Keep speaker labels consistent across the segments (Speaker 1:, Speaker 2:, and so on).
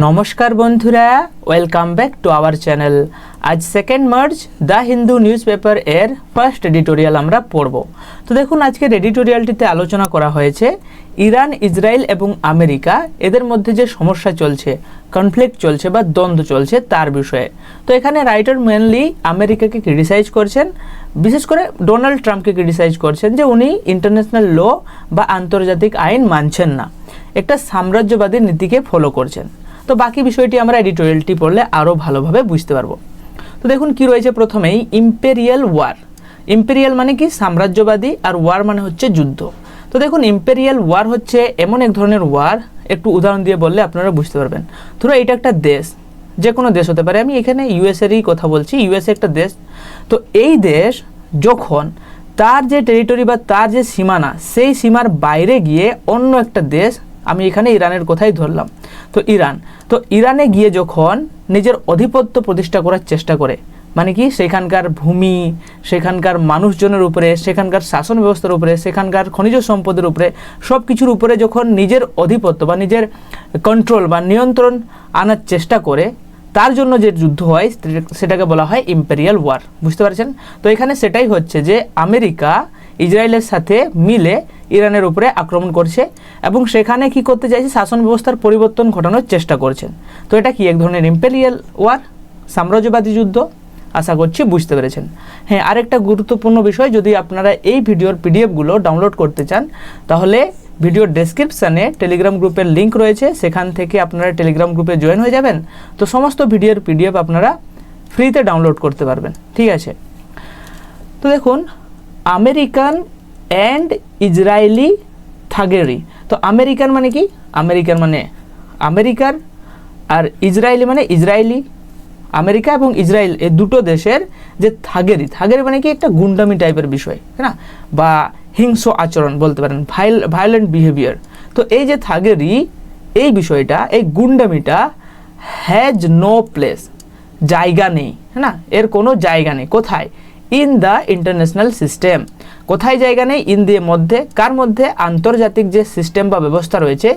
Speaker 1: নমস্কার বন্ধুরা, welcome back to our channel. আজ 2 March the Hindu news paper এর ফার্স্ট এডিটোরিয়াল আমরা পড়ব। তো দেখুন, আজকের এডিটোরিয়ালটিতে আলোচনা করা হয়েছে ইরান, ইসরায়েল এবং আমেরিকা এদের মধ্যে যে সমস্যা চলছে, কনফ্লিক্ট চলছে বা দ্বন্দ্ব চলছে তার বিষয়ে। তো এখানে রাইটার মেনলি আমেরিকাকে ক্রিটিসাইজ করছেন, বিশেষ করে ডোনাল্ড ট্রাম্পকে ক্রিটিসাইজ করছেন যে উনি ইন্টারন্যাশনাল ল বা আন্তর্জাতিক আইন মানছেন না, একটা সাম্রাজ্যবাদী নীতিকে ফলো করছেন। তো বাকি বিষয়টি আমরা এডিটোরিয়ালটি পড়লে আরও ভালোভাবে বুঝতে পারবো। তো দেখুন কি রয়েছে, প্রথমেই ইম্পেরিয়াল ওয়ার। ইম্পেরিয়াল মানে কি? সাম্রাজ্যবাদী, আর ওয়ার মানে হচ্ছে যুদ্ধ। তো দেখুন, ইম্পেরিয়াল ওয়ার হচ্ছে এমন এক ধরনের ওয়ার, একটু উদাহরণ দিয়ে বললে আপনারা বুঝতে পারবেন। ধরো এটা একটা দেশ, যে কোনো দেশ হতে পারে, আমি এখানে ইউএসএরই কথা বলছি, ইউএসএ একটা দেশ। তো এই দেশ যখন তার যে টেরিটরি বা তার যে সীমানা, সেই সীমার বাইরে গিয়ে অন্য একটা দেশ, আমি এখানে ইরানের কথাই ধরলাম, তো ইরানে গিয়ে যখন নিজের আধিপত্য প্রতিষ্ঠা করার চেষ্টা করে, মানে কি সেখানকার ভূমি, সেখানকার মানুষজনের উপরে, সেখানকার শাসন ব্যবস্থার উপরে, সেখানকার খনিজ সম্পদের উপরে, সব কিছুর উপরে যখন নিজের আধিপত্য বা নিজের কন্ট্রোল বা নিয়ন্ত্রণ আনার চেষ্টা করে, তার জন্য যে যুদ্ধ হয় সেটাকে বলা হয় ইম্পেরিয়াল ওয়ার। বুঝতে পারছেন? তো এখানে সেটাই হচ্ছে যে আমেরিকা ইসরায়েলের সাথে মিলে ইরানের উপরে আক্রমণ করছে এবং সেখানে কি করতে চাইছে, শাসন ব্যবস্থার পরিবর্তন ঘটানোর চেষ্টা করছেন। তো এটা কি এক ধরনের ইম্পেরিয়াল ওয়ার, সাম্রাজ্যবাদী যুদ্ধ। আশা করছি বুঝতে পেরেছেন। হ্যাঁ, আরেকটা গুরুত্বপূর্ণ বিষয়, যদি আপনারা এই ভিডিওর পিডিএফগুলো ডাউনলোড করতে চান তাহলে ভিডিওর ডেসক্রিপশানে টেলিগ্রাম গ্রুপের লিঙ্ক রয়েছে, সেখান থেকে আপনারা টেলিগ্রাম গ্রুপে জয়েন হয়ে যাবেন। তো সমস্ত ভিডিওর পিডিএফ আপনারা ফ্রিতে ডাউনলোড করতে পারবেন, ঠিক আছে? তো দেখুন, আমেরিকান অ্যান্ড ইসরায়েলি থাগেরি। তো আমেরিকান মানে কি? আমেরিকান মানে আমেরিকার, আর ইসরায়েলি মানে ইসরায়েলি। আমেরিকা এবং ইসরায়েল এই দুটো দেশের যে থাগেরি মানে কি একটা গুন্ডামি টাইপের বিষয়, না, বা হিংস্র আচরণ বলতে পারেন, ভায়োলেন্ট বিহেভিয়ার। তো এই যে থাগেরি, এই বিষয়টা, এই গুন্ডামিটা হ্যাজ নো প্লেস, জায়গা নেই, না, এর কোনো জায়গা নেই। কোথায়? In the international system. কোথায় জায়গা নেই? ইন দিয়ে মধ্যে, কার মধ্যে? আন্তর্জাতিক যে সিস্টেম বা ব্যবস্থা রয়েছে,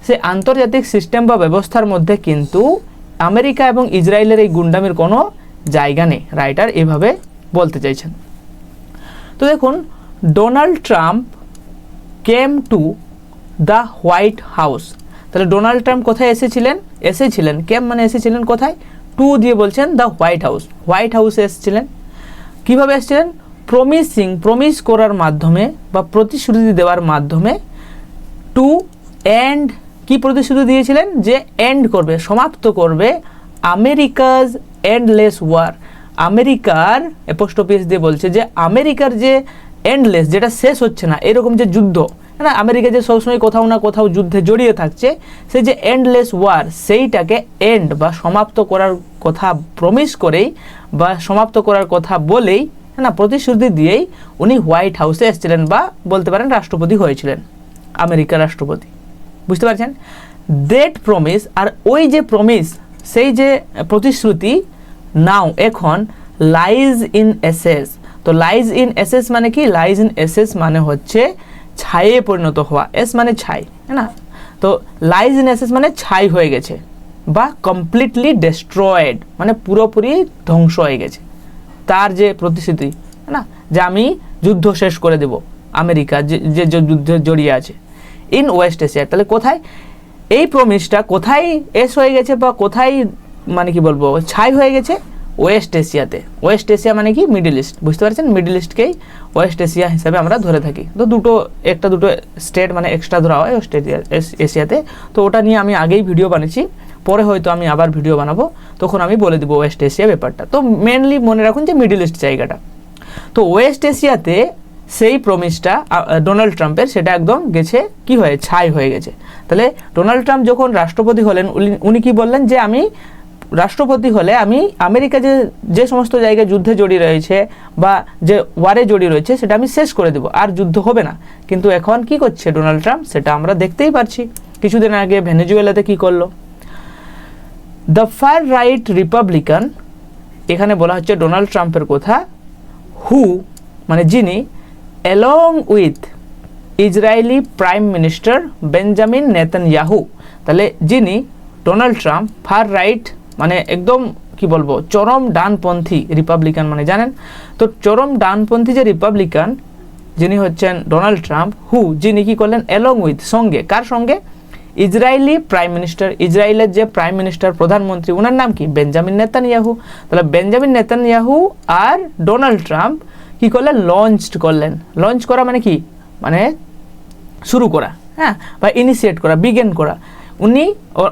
Speaker 1: সেই আন্তর্জাতিক সিস্টেম বা ব্যবস্থার মধ্যে কিন্তু আমেরিকা এবং ইসরায়েলের এই গুন্ডামির কোনো জায়গা নেই। রাইটার এভাবে বলতে চাইছেন। তো দেখুন, Donald Trump came to the white house. তাহলে ডোনাল্ড ট্রাম্প কোথায় এসেছিলেন? কেম মানে এসেছিলেন, কোথায়? টু দিয়ে বলছেন দ্য হোয়াইট হাউসে এসেছিলেন। কীভাবে এসেছিলেন? প্রমিস করার মাধ্যমে বা প্রতিশ্রুতি দেওয়ার মাধ্যমে, টু এন্ড, কি প্রতিশ্রুতি দিয়েছিলেন? যে এন্ড করবে, সমাপ্ত করবে আমেরিকাজ এন্ডলেস ওয়ার। আমেরিকার অ্যাপোস্ট্রোফি দিয়ে বলছে যে আমেরিকার যে এন্ডলেস, যেটা শেষ হচ্ছে না, এরকম যে যুদ্ধ, না, আমেরিকা যে সবসময় কোথাও না কোথাও যুদ্ধে জড়িয়ে থাকছে, সেই যে এন্ডলেস ওয়ার, সেইটাকে এন্ড বা সমাপ্ত করার কথা প্রমিস করেই বা সমাপ্ত করার কথা বলেই, না, প্রতিশ্রুতি দিয়েই উনি হোয়াইট হাউসে এসেছিলেন বা বলতে পারেন রাষ্ট্রপতি হয়েছিলেন, আমেরিকার রাষ্ট্রপতি। বুঝতে পারছেন? দ্যাট প্রমিস, আর ওই যে প্রমিস, সেই যে প্রতিশ্রুতি, নাও এখন লাইজ ইন এসেস। তো লাইজ ইন এসেস মানে কি? লাইজ ইন এসেস মানে হচ্ছে ছায়ে পরিণত হওয়া, এস মানে ছাই, না। তো লাইজ ইন এসেস মানে ছাই হয়ে গেছে, বা কমপ্লিটলি ডেস্ট্রয়েড মানে পুরোপুরি ধ্বংস হয়ে গেছে তার যে প্রতিশ্রুতি, না, যে আমি যুদ্ধ শেষ করে দেব, আমেরিকা যে যুদ্ধে জড়িয়ে আছে ইন ওয়েস্ট এশিয়া। তাহলে কোথায় এই প্রমিসটা, কোথায় এস হয়ে গেছে বা কোথায়, মানে কি বলবো, ছাই হয়ে গেছে? ওয়েস্ট এশিয়াতে। ওয়েস্ট এশিয়া মানে কি? Middle east. বুঝতে পারছেন? মিডল ইস্টকেই ওয়েস্ট এশিয়া হিসাবে আমরা ধরে থাকি। তো দুটো স্টেট মানে এক্সট্রা ধরা হয় ওয়েস্ট এশিয়াতে। তো ওটা নিয়ে আমি আগেই ভিডিও বানিয়েছি, পরে হয়তো আমি আবার ভিডিও বানাবো, তখন আমি বলে দেবো ওয়েস্ট এশিয়া ব্যাপারটা। তো মেনলি মনে রাখুন যে মিডল ইস্ট জায়গাটা। তো ওয়েস্ট এশিয়াতে সেই প্রমিসটা ডোনাল্ড ট্রাম্পের, সেটা একদম গেছে, কি হয়ে? ছাই হয়ে গেছে। তাহলে ডোনাল্ড ট্রাম্প যখন রাষ্ট্রপতি হলেন, উনি কি বললেন? যে আমি রাষ্ট্রপতি হলে আমি আমেরিকা যে সমস্ত জায়গায় যুদ্ধে জড়িয়ে রয়েছে বা যে ওয়ারে জড়িয়ে রয়েছে, সেটা আমি শেষ করে দেবো, আর যুদ্ধ হবে না। কিন্তু এখন কি করছে ডোনাল্ড ট্রাম্প, সেটা আমরা দেখতেই পারছি। কিছুদিন আগে ভেনেজুয়েলাতে কি করলো? দ্য ফার রাইট রিপাবলিকান, এখানে বলা হচ্ছে ডোনাল্ড ট্রাম্পের কথা, হু মানে যিনি, along with Israeli prime minister Benjamin Netanyahu. তাহলে যিনি ডোনাল্ড ট্রাম্প ফার রাইট মানে একদম কি বলবো চরম ডানপন্থী রিপাবলিকান মানে জানেন তো চরম ডানপন্থী যে রিপাবলিকান যিনি হচ্ছেন ডোনাল্ড ট্রাম্প যিনি কি করলেন অ্যালং উইথ সঙ্গে কার সঙ্গে ইসরায়েলি প্রাইম মিনিস্টার ইসরায়েলের যে প্রাইম মিনিস্টার প্রধানমন্ত্রী ওনার নাম কি বেঞ্জামিন নেতানিয়াহু তাহলে বেঞ্জামিন নেতানিয়াহু আর ডোনাল্ড ট্রাম্প কি করলেন লঞ্চ করা মানে কি মানে শুরু করা হ্যাঁ বা ইনিশিয়েট করা বিগেন করা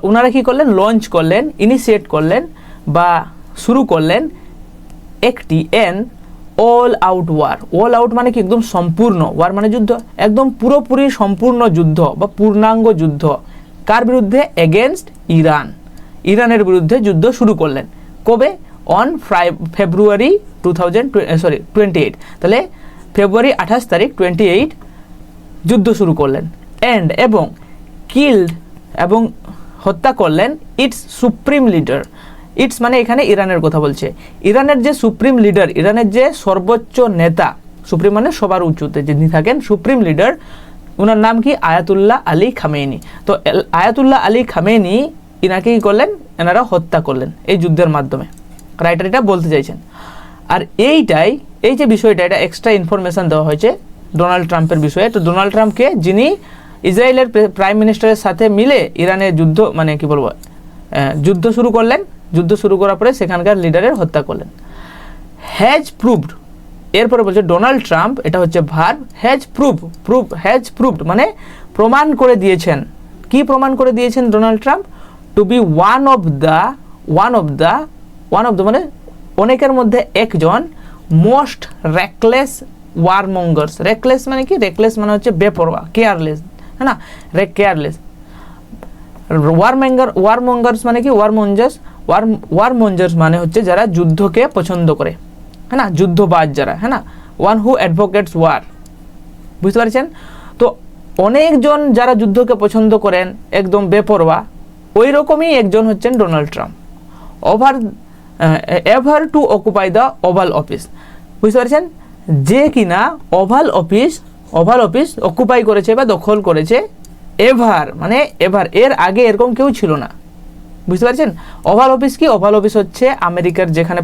Speaker 1: ওনারা কি করলেন লঞ্চ করলেন ইনিশিয়েট করলেন বা শুরু করলেন একটি অল আউট মানে কি একদম সম্পূর্ণ ওয়ার মানে যুদ্ধ একদম পুরোপুরি সম্পূর্ণ যুদ্ধ বা পূর্ণাঙ্গ যুদ্ধ কার বিরুদ্ধে এগেনস্ট ইরানের বিরুদ্ধে যুদ্ধ শুরু করলেন কবে অন ফেব্রুয়ারি 28 তাহলে ফেব্রুয়ারি 28 তারিখ 28 যুদ্ধ শুরু করলেন এবং কিল্ড এবং হত্যা করলেন ইটস সুপ্রিম লিডার ইটস মানে এখানে ইরানের কথা বলছে ইরানের যে সুপ্রিম লিডার ইরানের যে সর্বোচ্চ নেতা সুপ্রিম মানে সবার উঁচুতে যিনি থাকেন সুপ্রিম লিডার ওনার নাম কি আয়াতুল্লাহ আলী খামেনি তো আয়াতুল্লাহ আলী খামেনি ইনাকে কি করলেন এনারা হত্যা করলেন এই যুদ্ধের মাধ্যমে রাইটার এটা বলতে চাইছেন আর এই যে বিষয়টা এটা এক্সট্রা ইনফরমেশন দেওয়া হয়েছে ডোনাল্ড ট্রাম্পের বিষয়ে তো ডোনাল্ড ট্রাম্পকে যিনি ইসরায়েলের প্রাইম মিনিস্টারের সাথে মিলে ইরানের যুদ্ধ মানে কি বলবো যুদ্ধ শুরু করলেন যুদ্ধ শুরু করার পরে সেখানকার লিডারের হত্যা করলেন এরপরে বলছে ডোনাল্ড ট্রাম্প এটা হচ্ছে ভার্ব হ্যাজ প্রুভড মানে প্রমাণ করে দিয়েছেন কি প্রমাণ করে দিয়েছেন Donald Trump to be one of the মানে অনেকের মধ্যে একজন মোস্ট রেকলেস ওয়ারমঙ্গার্স রেকলেস মানে কি রেকলেস মানে হচ্ছে বেপরোয়া কেয়ারলেস হ্যাঁ না কেয়ারলেস ওয়ারমঙ্গার্স মানে কি ওয়ারমঞ্জার্স মানে হচ্ছে যারা যুদ্ধকে পছন্দ করে হ্যাঁ না যুদ্ধবাজ যারা হ্যাঁ না ওয়ান হু অ্যাডভোকেটস ওয়ার বুঝতে পারছেন তো অনেকজন যারা যুদ্ধকে পছন্দ করেন একদম বেপরোয়া ওই রকমই একজন হচ্ছেন Donald Trump ever to occupy the oval office বুঝতে পারছেন যে কিনা ওভাল অফিস অকুপাই করেছে বা দখল করেছে এভার এর আগে এরকম কেউ ছিল না বুঝতে পারছেন ওভাল অফিস কি ওভাল অফিস হচ্ছে আমেরিকার যেখানে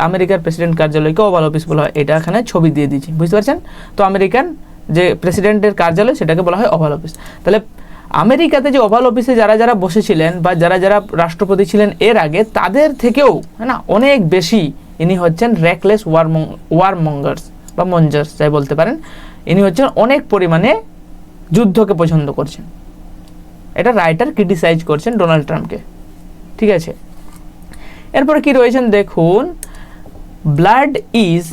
Speaker 1: আমেরিকার প্রেসিডেন্ট কার্যালয়কে ওভাল অফিস বলা হয় এটা এখানে ছবি দিয়ে দিয়েছি বুঝতে পারছেন তো আমেরিকান যে প্রেসিডেন্টের কার্যালয় সেটাকে বলা হয় ওভাল অফিস তাহলে আমেরিকাতে যে ওভাল অফিসে যারা বসেছিলেন বা যারা রাষ্ট্রপতি ছিলেন এর আগে তাদের থেকেও হ্যাঁ না অনেক বেশি ইনি হচ্ছেন রেকলেস ওয়ারমঙ্গার্স বা মঞ্জার্স যাই বলতে পারেন ইনি হচ্ছেন অনেক পরিমাণে যুদ্ধকে পছন্দ করছেন এটা রাইটার ক্রিটিসাইজ করছেন ডোনাল্ড ট্রাম্পকে ঠিক আছে এরপরে কি রয়েছেন দেখুন blood is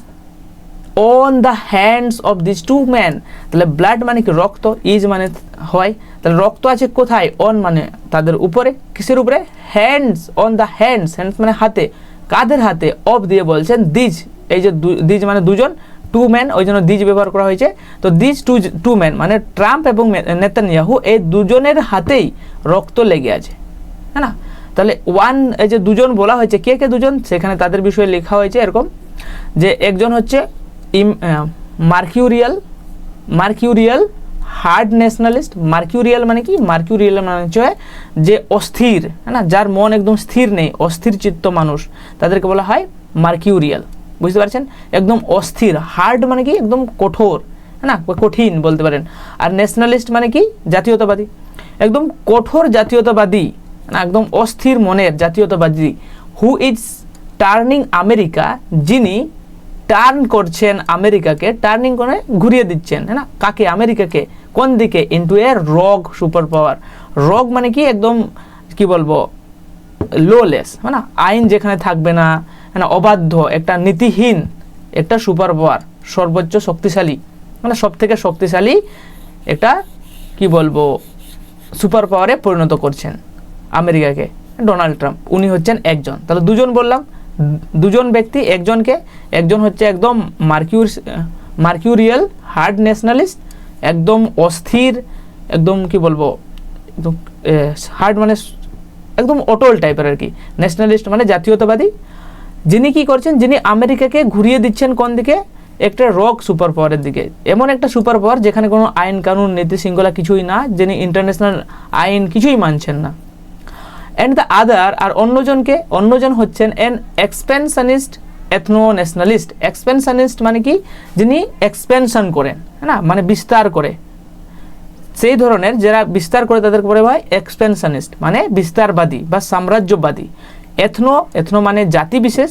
Speaker 1: on the hands of this to man তাহলে ব্লাড মানে কি রক্ত ইজ মানে হয় তাহলে রক্ত আছে কোথায় অন মানে তাদের উপরে কিসের উপরে হ্যান্ডস অন দ্য হ্যান্ডস মানে হাতে কাদের হাতে অফ দিয়ে বলছেন দিজ এই যে দিজ মানে দুজন টু ম্যান ওই জন্য দিজ ব্যবহার করা হয়েছে তো দিজ টু ম্যান মানে ট্রাম্প এবং নেতানিয়াহু এই দুজনের হাতেই রক্ত লেগে আছে হ্যাঁ না তাহলে এই যে দুজন বলা হয়েছে কে দুজন সেখানে তাদের বিষয়ে লেখা হয়েছে এরকম যে একজন হচ্ছে মার্কিউরিয়াল হার্ড ন্যাশনালিস্ট মার্কিউরিয়াল মানে কি মার্কিউরিয়াল মানে হচ্ছে যে অস্থির হ্যাঁ না যার মন একদম স্থির নেই অস্থির চিত্ত মানুষ তাদেরকে বলা হয় মার্কিউরিয়াল বুঝতে পারছেন একদম অস্থির হার্ড মানে কি একদম কঠোর হ্যাঁ না কঠিন বলতে পারেন আর ন্যাশনালিস্ট মানে কি জাতীয়তাবাদী একদম কঠোর জাতীয়তাবাদী না একদম অস্থির মনের জাতীয়তাবাদী হু ইজ টার্নিং আমেরিকা যিনি টার্ন করছেন আমেরিকাকে টার্নিং করে ঘুরিয়ে দিচ্ছেন হ্যাঁ না কাকে আমেরিকাকে কোন দিকে ইনটু এ রগ সুপার পাওয়ার রগ মানে কি একদম কি বলবো লোলেস হ্যাঁ না আইন যেখানে থাকবে না হ্যাঁ অবাধ্য একটা নীতিহীন একটা সুপার পাওয়ার সর্বোচ্চ শক্তিশালী মানে সব থেকে শক্তিশালী একটা কি বলবো সুপার পাওয়ারে পরিণত করছেন আমেরিকাকে ডোনাল্ড ট্রাম্প উনি হচ্ছেন একজন তাহলে দুজন বললাম দুজন ব্যক্তি একজন হচ্ছে একদম মার্কিউরিয়াল হার্ড ন্যাশনালিস্ট একদম অস্থির একদম কি বলবো একদম হার্ড মানে একদম অটল টাইপের আর কি ন্যাশনালিস্ট মানে জাতীয়তাবাদী যিনি কি করছেন যিনি আমেরিকাকে ঘুরিয়ে দিচ্ছেন কোন দিকে একটা রক সুপার পাওয়ারের দিকে এমন একটা সুপার পাওয়ার যেখানে কোনো আইন কানুন নীতি শৃঙ্খলা কিছুই না যিনি ইন্টারন্যাশনাল আইন কিছুই মানছেন না অ্যান্ড দ্য আদার, আর অন্যজন হচ্ছেন এন এক্সপেনশনিস্ট এথনো ন্যাশনালিস্ট। এক্সপেনশনিস্ট মানে কি, যিনি এক্সপেনশন করেন, হ্যাঁ না, মানে বিস্তার করে, সেই ধরনের যারা বিস্তার করে তাদেরকে বলা হয় এক্সপেনশনিস্ট, মানে বিস্তারবাদী বা সাম্রাজ্যবাদী। এথনো মানে জাতি বিশেষ,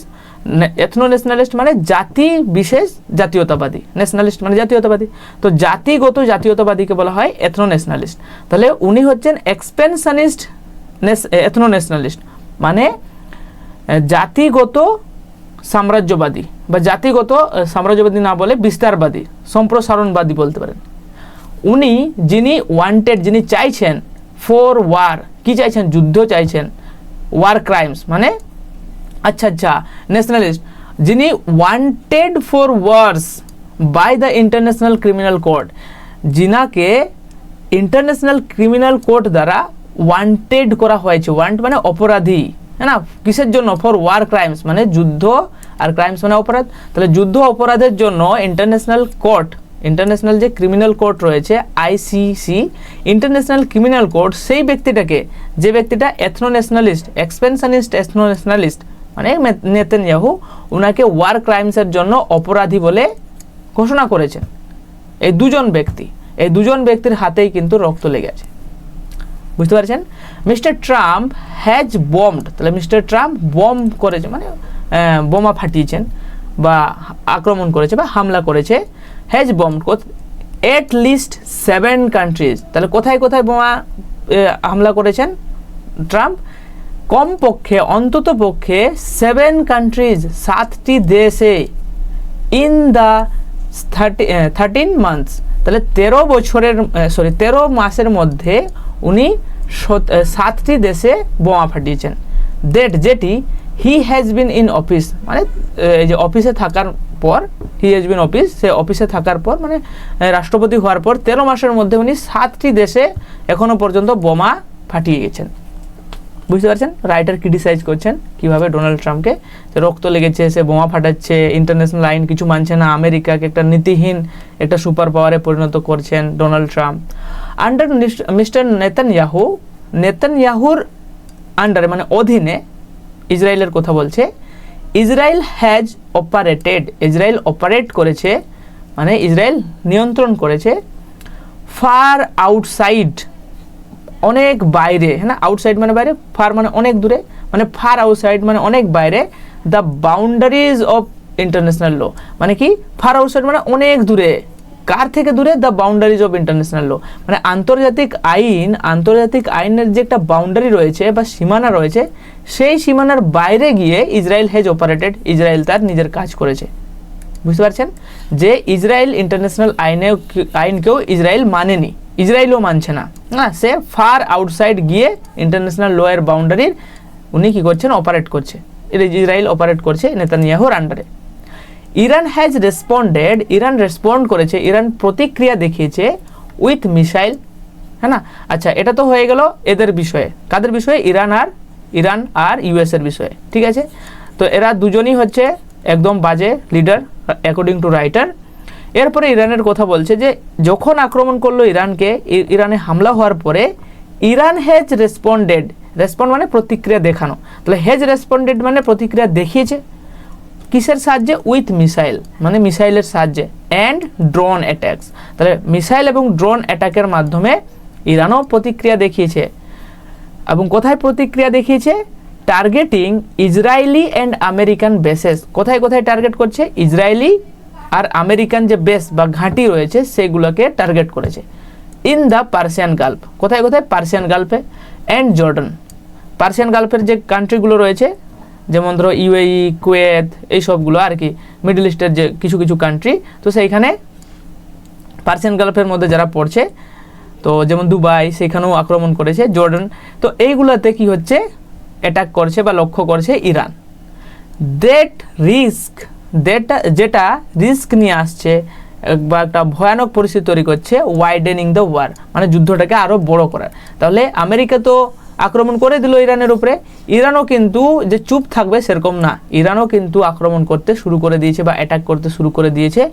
Speaker 1: এথনো ন্যাশনালিস্ট মানে জাতি বিশেষ জাতীয়তাবাদী, ন্যাশনালিস্ট মানে জাতীয়তাবাদী। তো জাতিগত জাতীয়তাবাদীকে বলা হয় এথনো ন্যাশনালিস্ট। তাহলে উনি হচ্ছেন এক্সপেনশনিস্ট এথনো ন্যাশনালিস্ট, মানে জাতিগত সাম্রাজ্যবাদী, বা জাতিগত সাম্রাজ্যবাদী না বলে বিস্তারবাদী, সম্প্রসারণবাদী বলতে পারেন। উনি যিনি চাইছেন ফর ওয়ার, কি চাইছেন, যুদ্ধ চাইছেন, ওয়ার ক্রাইমস মানে আচ্ছা ন্যাশনালিস্ট, যিনি wanted for wars by the International Criminal Court, যিনাকে ইন্টারন্যাশনাল ক্রিমিনাল কোর্ট দ্বারা ওয়ান্টেড করা হয়েছে। ওয়ান্ট মানে অপরাধী, হ্যাঁ না, কিসের জন্য, ফর ওয়ার ক্রাইমস মানে যুদ্ধ, আর ক্রাইমস মানে অপরাধ। তাহলে যুদ্ধ অপরাধের জন্য ইন্টারন্যাশনাল যে ক্রিমিনাল কোর্ট রয়েছে আইসিসি, ইন্টারন্যাশনাল ক্রিমিনাল কোর্ট, সেই ব্যক্তিটাকে, যে ব্যক্তিটা এথনো ন্যাশনালিস্ট, এক্সপেনশনিস্ট এথনো ন্যাশনালিস্ট মানে নেতানিয়াহু, ওনাকে ওয়ার ক্রাইমসের জন্য অপরাধী বলে ঘোষণা করেছেন। এই দুজন ব্যক্তির হাতেই কিন্তু রক্ত লেগেছে, বুঝতে পারছেন। মিস্টার ট্রাম্প হ্যাজ বম্বড, তাহলে মিস্টার ট্রাম্প বম্ব করেছে মানে বোমা ফাটিয়েছেন বা আক্রমণ করেছে বা হামলা করেছে। হ্যাজ বম্বড এট লিস্ট 7 কান্ট্রিজ, তাহলে কোথায় কোথায় বোমা হামলা করেছেন ট্রাম্প, কমপক্ষে অন্তত পক্ষে 7 কান্ট্রিজ, 7টি দেশে, ইন দ্য 13 মান্থস, তাহলে 13 মাসের মধ্যে উনি 7টি দেশে বোমা ফাটিয়েছেন। যেটি he has been in office, মানে এই যে অফিসে থাকার পর, হি হ্যাজ বিন অফিস, সে অফিসে থাকার পর মানে রাষ্ট্রপতি হওয়ার পর 13 মাসের মধ্যে উনি 7টি দেশে এখনো পর্যন্ত বোমা ফাটিয়ে গেছেন, বুঝতে পারছেন। রাইটার ক্রিটিসাইজ করছেন কিভাবে ডোনাল্ড ট্রাম্পকে, রক্ত লেগেছে, সে বোমা ফাটাচ্ছে, ইন্টারন্যাশনাল আইন কিছু মানছে না, আমেরিকাকে একটা নীতিহীন একটা সুপার পাওয়ারে পরিণত করছেন ডোনাল্ড ট্রাম্প। আন্ডার মিস্টার নেতানিয়াহুর আন্ডারে মানে অধীনে, ইসরায়েলের কথা বলছে, ইসরায়েল অপারেট করেছে, মানে ইসরায়েল নিয়ন্ত্রণ করেছে, ফার আউটসাইড অনেক বাইরে, হ্যাঁ না, আউটসাইড মানে বাইরে, ফার মানে অনেক দূরে, মানে ফার আউটসাইড মানে অনেক বাইরে, the boundaries of international law, মানে কি, ফার আউটসাইড মানে অনেক দূরে, কার থেকে দূরে, the boundaries of international law মানে আন্তর্জাতিক আইনের যে একটা বাউন্ডারি রয়েছে বা সীমানা রয়েছে, সেই সীমানার বাইরে গিয়ে ইসরায়েল হ্যাজ অপারেটেড, ইসরায়েল তার নিজের কাজ করেছে, বুঝতে পারছেন। যে ইসরায়েল ইন্টারন্যাশনাল আইনকেও ইসরায়েল মানেনি, ইসরায়েলও মানছে না, না, সে ফার আউটসাইড গিয়ে ইন্টারন্যাশনাল ল এর বাউন্ডারির উনি কী করছেন, অপারেট করছে, ইসরায়েল অপারেট করছে নেতানিয়াহুর আন্ডারে। ইরান রেসপন্ড করেছে, ইরান প্রতিক্রিয়া দেখিয়েছে উইথ মিসাইল, হ্যাঁ না। আচ্ছা, এটা তো হয়ে গেল এদের বিষয়ে, কাদের বিষয়ে, ইরান আর ইউএস এর বিষয়ে, ঠিক আছে। তো এরা দুজনই হচ্ছে একদম বাজে লিডার অ্যাকর্ডিং টু রাইটার। এরপরে ইরানের কথা বলছে যে যখন আক্রমণ করলো ইরানকে, ইরানে হামলা হওয়ার পরে ইরান হ্যাজ রেসপন্ড মানে প্রতিক্রিয়া দেখানো, তাহলে হ্যাজ রেসপন্ডেড মানে প্রতিক্রিয়া দেখিয়েছে, কিসের সাহায্যে, উইথ মিসাইল মানে মিসাইলের সাহায্যে, অ্যান্ড ড্রোন অ্যাটাকস, তাহলে মিসাইল এবং ড্রোন অ্যাটাকের মাধ্যমে ইরানও প্রতিক্রিয়া দেখিয়েছে। এবং কোথায় প্রতিক্রিয়া দেখিয়েছে, targeting Israeli and American bases, কোথায় কোথায় টার্গেট করছে, ইসরায়েলি আর আমেরিকান যে বেস বা ঘাঁটি রয়েছে সেগুলোকে টার্গেট করেছে। ইন দ্য পার্সিয়ান গালফ, কোথায় কোথায়, পার্সিয়ান গালফে, অ্যান্ড জর্ডান, পার্সিয়ান গালফের যে কান্ট্রিগুলো রয়েছে, যেমন ধরো ইউএই, কুয়েত, এই সবগুলো আর কি, মিডল ইস্টের যে কিছু কিছু কান্ট্রি, তো সেইখানে পার্সিয়ান গালফের মধ্যে যারা পড়ছে, তো যেমন দুবাই, সেখানেও আক্রমণ করেছে, জর্ডান, তো এইগুলোতে কি হচ্ছে, অ্যাটাক করছে বা লক্ষ্য করছে ইরান। যেটা রিস্ক নিয়ে আসছে বা একটা ভয়ানক পরিস্থিতি তৈরি করছে, ওয়াইডেনিং দ্য ওয়ার মানে যুদ্ধটাকে আরও বড় করার। তাহলে আমেরিকা তো আক্রমণ করে দিল ইরানের উপরে, ইরানও কিন্তু যে চুপ থাকবে সেরকম না, ইরানও কিন্তু আক্রমণ করতে শুরু করে দিয়েছে বা অ্যাটাক করতে শুরু করে দিয়েছে,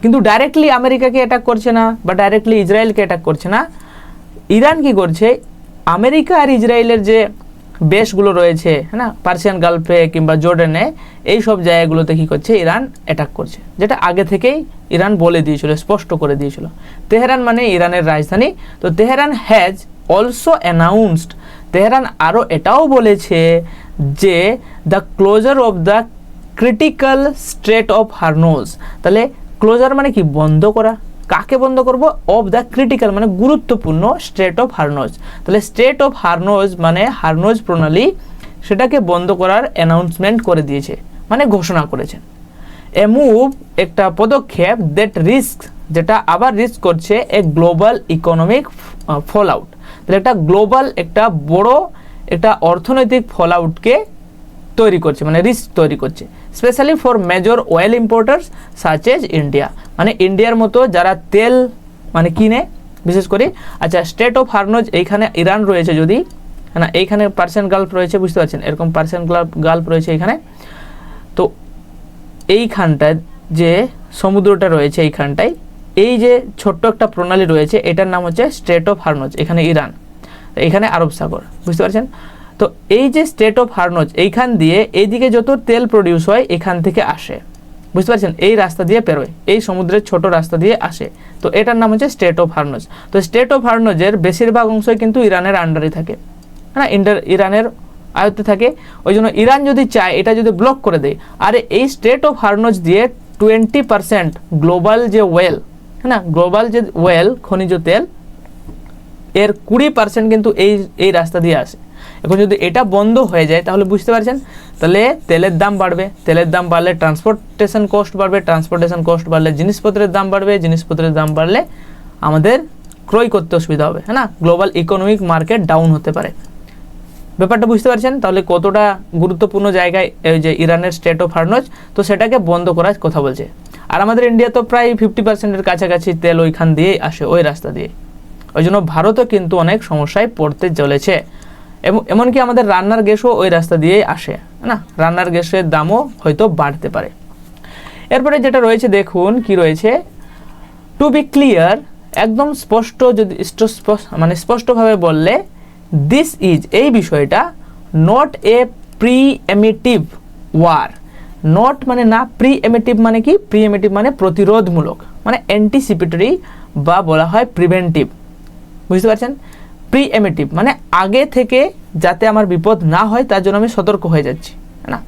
Speaker 1: কিন্তু ডাইরেক্টলি আমেরিকাকে অ্যাটাক করছে না বা ডাইরেক্টলি ইসরায়েলকে অ্যাটাক করছে না। ইরান কি করছে, আমেরিকা আর ইসরায়েলের যে বেসগুলো রয়েছে, হ্যাঁ না, পার্সিয়ান গালফে কিংবা জর্ডানে, এই সব জায়গাগুলোতে কী করছে, ইরান অ্যাটাক করছে, যেটা আগে থেকেই ইরান বলে দিয়েছিল, স্পষ্ট করে দিয়েছিল। তেহরান মানে ইরানের রাজধানী। তো Tehran has also announced, Tehran আরও এটাও বলেছে যে the closure of the critical strait of Hormuz. তাহলে ক্লোজার মানে কি, বন্ধ করা। কাকে বন্ধ করব? অফ দ্য ক্রিটিক্যাল মানে গুরুত্বপূর্ণ, স্ট্রেট অফ হরমুজ। তাহলে স্ট্রেট অফ হরমুজ মানে হরমুজ প্রণালী, সেটাকে বন্ধ করার অ্যানাউন্সমেন্ট করে দিয়েছে, মানে ঘোষণা করেছেন। এ মুভ একটা পদক্ষেপ দ্যাট রিস্ক, যেটা আবার রিস্ক করছে a global economic fallout. তাহলে একটা গ্লোবাল, একটা বড় একটা অর্থনৈতিক ফল আউটকে তৈরি করছে, মানে রিস্ক তৈরি করছে, specially for major oil importers such as India, মানে ইন্ডিয়ার মতো যারা তেল মানে কিনে বিশেষ করে। আচ্ছা, স্টেট অফ হরমুজ, এইখানে ইরান রয়েছে যদি, হ্যাঁ না, এইখানে পার্সিয়ান গালফ রয়েছে, বুঝতে পারছেন, এরকম পার্সিয়ান গালফ রয়েছে এইখানে। তো এইখানটায় যে সমুদ্রটা রয়েছে, এইখানটায় এই যে ছোট্ট একটা প্রণালী রয়েছে, এটার নাম হচ্ছে স্ট্রেট অফ হরমুজ। এখানে ইরান, এখানে আরব সাগর, বুঝতে পারছেন। তো এই যে স্ট্রেট অফ হরমুজ, এইখান দিয়ে এইদিকে যত তেল প্রডিউস হয় এখান থেকে আসে, বুঝতে পারছেন, এই রাস্তা দিয়ে পেরোয়, এই সমুদ্রের ছোট রাস্তা দিয়ে আসে। তো এটার নাম হচ্ছে স্ট্রেট অফ হরমুজ। তো স্ট্রেট অফ হরমুজের বেশিরভাগ অংশই কিন্তু ইরানের আন্ডারে থাকে, হ্যাঁ, ইরানের আয়ত্তে থাকে। ওই জন্য ইরান যদি চায় এটা যদি ব্লক করে দেয়, আর এই স্ট্রেট অফ হরমুজ দিয়ে 20% গ্লোবাল যে ওয়েল, হ্যাঁ না, গ্লোবাল যে ওয়েল খনিজ তেল, এর 20% কিন্তু এই রাস্তা দিয়ে আসে। এখন যদি এটা বন্ধ হয়ে যায় তাহলে বুঝতে পারছেন, তাহলে তেলের দাম বাড়বে, তেলের দাম বাড়লে ট্রান্সপোর্টেশন কস্ট বাড়বে, ট্রান্সপোর্টেশন কস্ট বাড়লে জিনিসপত্রের দাম বাড়বে, জিনিসপত্রের দাম বাড়লে আমাদের ক্রয় করতে অসুবিধা হবে, হ্যাঁ না, গ্লোবাল ইকোনমিক মার্কেট ডাউন হতে পারে। ব্যাপারটা বুঝতে পারছেন তাহলে কতটা গুরুত্বপূর্ণ জায়গায় এই যে ইরানের স্টেট অফ হরমুজ, তো সেটাকে বন্ধ করার কথা বলছে। আর আমাদের ইন্ডিয়া তো প্রায় 50%-এর কাছাকাছি তেল ওইখান দিয়েই আসে, ওই রাস্তা দিয়ে। ওই জন্য ভারতও কিন্তু অনেক সমস্যায় পড়তে চলেছে। এমনকি আমাদের রান্নার গ্যাসও ওই রাস্তা দিয়েই আসে, না, রান্নার গ্যাসের দামও হয়তো বাড়তে পারে। এরপরে যেটা রয়েছে দেখুন কি রয়েছে, টু বি ক্লিয়ার, একদম স্পষ্ট, যদি মানে স্পষ্টভাবে বললে, দিস ইজ, এই বিষয়টা, নট এ প্রিএমিটিভ ওয়ার। নট মানে না, প্রিএমিটিভ মানে কি, প্রিএমিটিভ মানে প্রতিরোধমূলক, মানে অ্যান্টিসিপেটরি বা বলা হয় প্রিভেন্টিভ, বুঝতে পারছেন। প্রিএমিটিভ মানে আগে থেকে যাতে আমার বিপদ না হয় তার জন্য আমি সতর্ক হয়ে যাচ্ছি, না।